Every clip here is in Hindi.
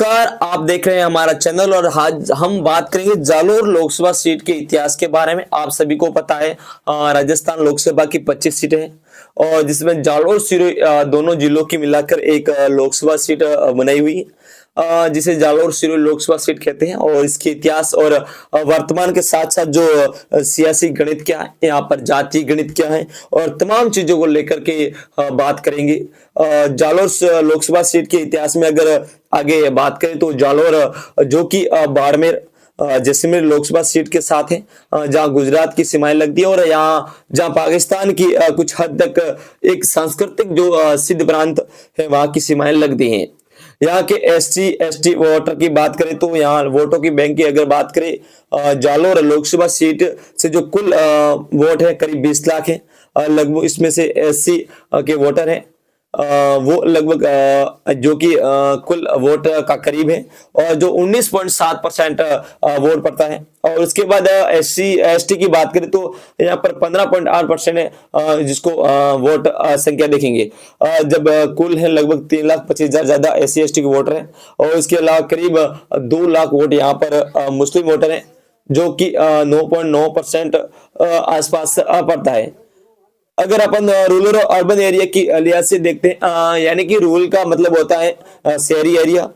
नमस्कार, आप देख रहे हैं हमारा चैनल और आज हम बात करेंगे जालोर लोकसभा सीट के इतिहास के बारे में। आप सभी को पता है राजस्थान लोकसभा की 25 सीटें हैं और जिसमें जालोर सिरोही दोनों जिलों की मिलाकर एक लोकसभा सीट बनाई हुई है जिसे जालोर सिरोही लोकसभा सीट कहते हैं। और इसके इतिहास और वर्तमान के साथ साथ जो सियासी गणित क्या है, यहाँ पर जातीय गणित क्या है और तमाम चीजों को लेकर के बात करेंगे। जालोर लोकसभा सीट के इतिहास में अगर आगे बात करें तो जालोर जो कि बाड़मेर जैसलमेर लोकसभा सीट के साथ है, जहां गुजरात की सीमाएं लगती है और यहाँ जहां पाकिस्तान की कुछ हद तक एक सांस्कृतिक जो सिद्ध प्रांत है वहां की सीमाएं लगती हैं। यहाँ के एसटी वोटर की बात करें तो यहाँ वोटों की बैंक की अगर बात करें जालोर लोकसभा सीट से जो कुल वोट है करीब 20 लाख है। लगभग इसमें से एससी के वोटर हैं वो लगभग जो कि कुल वोट का करीब है और जो 19.7% वोट पड़ता है। और उसके बाद एससी एसटी की बात करें तो यहाँ पर 15.8% है जिसको वोट संख्या देखेंगे। जब कुल है लगभग 3,25,000 ज्यादा एससी एसटी के वोटर हैं और इसके अलावा करीब 2 लाख वोट यहाँ पर मुस्लिम वोटर हैं जो कि 9.9% आसपास पड़ता है। अगर अपन रूरल और अर्बन एरिया की लिहाज से देखते हैं, यानी कि रूरल का मतलब होता है शहरी एरिया,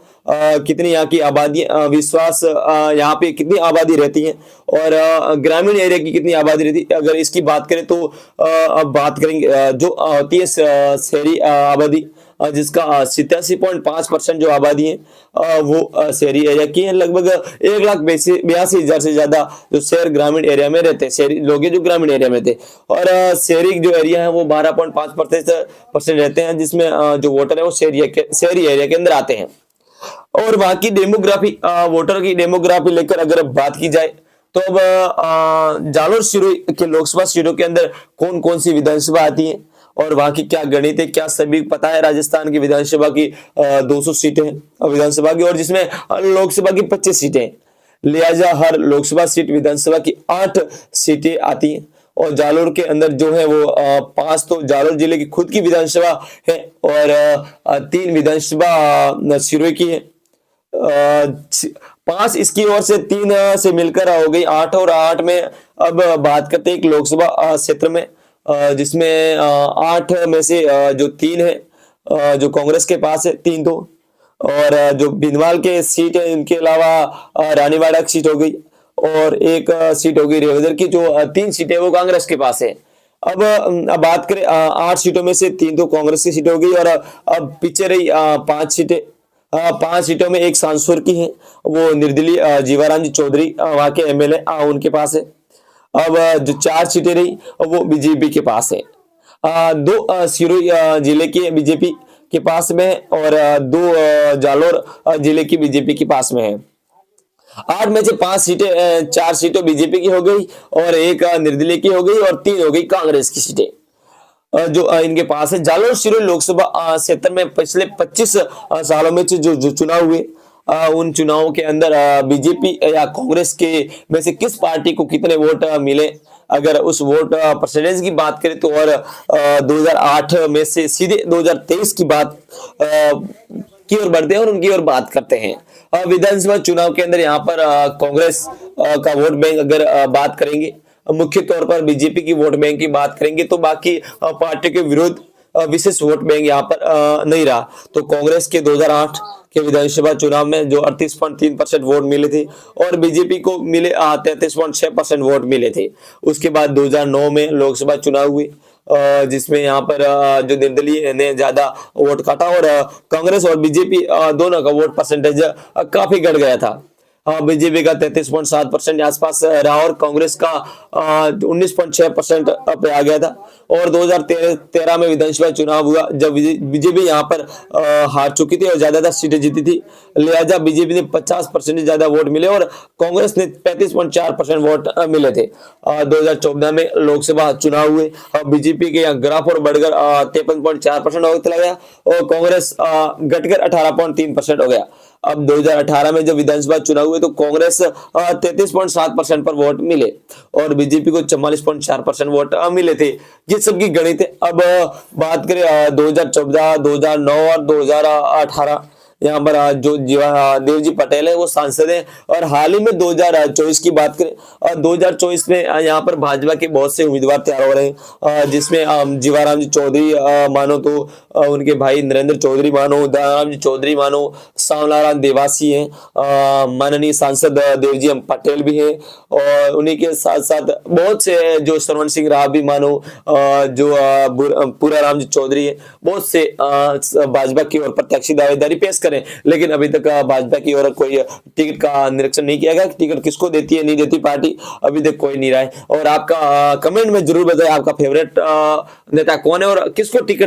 कितनी यहाँ की आबादी विश्वास यहाँ पे कितनी आबादी रहती है और ग्रामीण एरिया की कितनी आबादी रहती है। अगर इसकी बात करें तो अब बात करेंगे जो होती है शहरी आबादी जिसका 87.5% जो आबादी है वो शहरी एरिया की है। लगभग 1,82,000 से ज्यादा जो शहर ग्रामीण एरिया में रहते हैं, शहरी लोग जो ग्रामीण एरिया में थे। और शहरी जो एरिया है वो 12.5% रहते हैं जिसमें जो वोटर है वो शहरी एरिया के अंदर आते हैं। और वहां की डेमोग्राफी, वोटर की डेमोग्राफी लेकर अगर बात की जाए तो अब जालोर सिरोही के लोकसभा सीटों के अंदर कौन कौन सी विधानसभा आती है और वहां की क्या गणित है, क्या सभी पता है। राजस्थान की विधानसभा की 200 सीटें हैं विधानसभा की और जिसमें लोकसभा की 25 सीटें हैं। लिहाजा हर लोकसभा सीट विधानसभा की 8 सीटें आती हैं। और जालोर के अंदर जो है वो 5 तो जालोर जिले की खुद की विधानसभा है और 3 विधानसभा सिरोही की है। 5 इसकी ओर से 3 से मिलकर हो गई 8 और 8 में अब बात करते हैं एक लोकसभा क्षेत्र में जिसमें 8 में से जो 3 है जो कांग्रेस के पास है 3 तो, और जो बिनवाल के सीट है इनके अलावा रानीवाड़ा की सीट हो गई और एक सीट हो गई रेवदर की। जो 3 सीटें वो कांग्रेस के पास है। अब बात करें 8 सीटों में से 3 तो कांग्रेस की सीट हो गई और अब पीछे रही 5 सीटें। 5 सीटों में एक सांसुर की है, वो निर्दलीय जीवाराम जी चौधरी वहां के एमएलए उनके पास है। अब जो 4 सीटें रही वो बीजेपी के पास है। 2 सिरोही जिले की बीजेपी के पास में और 2 जालोर जिले की बीजेपी के पास में है। 8 में से 5 सीटें, 4 सीटें बीजेपी की हो गई और एक निर्दलीय की हो गई और 3 हो गई कांग्रेस की सीटें जो इनके पास है। जालोर सिरोही लोकसभा क्षेत्र में पिछले 25 सालों में जो चुनाव हुए उन चुनावों के अंदर बीजेपी या कांग्रेस के में से किस पार्टी को कितने वोट मिले, अगर उस वोट परसेंटेज की बात करें तो और 2008 में से सीधे 2023 की बात की ओर बढ़ते हैं और उनकी ओर बात करते हैं। विधानसभा चुनाव के अंदर यहाँ पर कांग्रेस का वोट बैंक अगर बात करेंगे, मुख्य तौर पर बीजेपी की वोट बैंक की बात करेंगे तो बाकी पार्टी के विरोध विशेष वोट बैंक यहाँ पर नहीं रहा। तो कांग्रेस के 2008 के विधानसभा चुनाव में जो 38.3% वोट मिले थे और बीजेपी को मिले 33.6% वोट मिले थे। उसके बाद 2009 में लोकसभा चुनाव हुए जिसमें यहाँ पर जो निर्दलीय ने ज्यादा वोट काटा और कांग्रेस और बीजेपी दोनों का वोट परसेंटेज काफी घट गया था। बीजेपी का 33.7% आसपास रहा और कांग्रेस का 19.6% पे आ गया था। और 2013 में विधानसभा चुनाव हुआ जब बीजेपी यहाँ पर हार चुकी थी और ज्यादातर सीटें जीती थी। लिहाजा बीजेपी ने 50% ज्यादा वोट मिले और कांग्रेस ने 35.4% वोट मिले थे। 2014 में लोकसभा चुनाव हुए और बीजेपी के यहाँ ग्राफ और बढ़कर 53.4% हो चला गया और कांग्रेस घटकर 18.3% हो गया। अब 2018 में जब विधानसभा चुनाव हुए तो कांग्रेस 33.7% पर वोट मिले और बीजेपी को 44.4% वोट मिले थे। ये सब की गणित है। अब बात करें 2014, 2009 और 2018 यहाँ पर जो देवजी पटेल है वो सांसद है। और हाल ही में 2024 की बात करें, 2024 में यहाँ पर भाजपा के बहुत से उम्मीदवार तैयार हो रहे हैं, जिसमें जीवाराम जी चौधरी मानो तो उनके भाई नरेंद्र चौधरी मानो, दयाराम जी चौधरी मानो, सांवलाराम देवासी है, माननीय सांसद देवजी पटेल भी है, और उन्हीं के साथ साथ बहुत से जो श्रवण सिंह राव भी मानो, जो पूराराम जी चौधरी है, बहुत से भाजपा की ओर प्रत्याशी दावेदारी पेश करें, लेकिन अभी तक भाजपा की ओर कोई टिकट का निरीक्षण नहीं किया गया। टिकट किसको देती है नहीं देती पार्टी अभी तक कोई नहीं रहा है। और आपका कमेंट में जरूर बताएं आपका फेवरेट नेता कौन है और किसको टिकट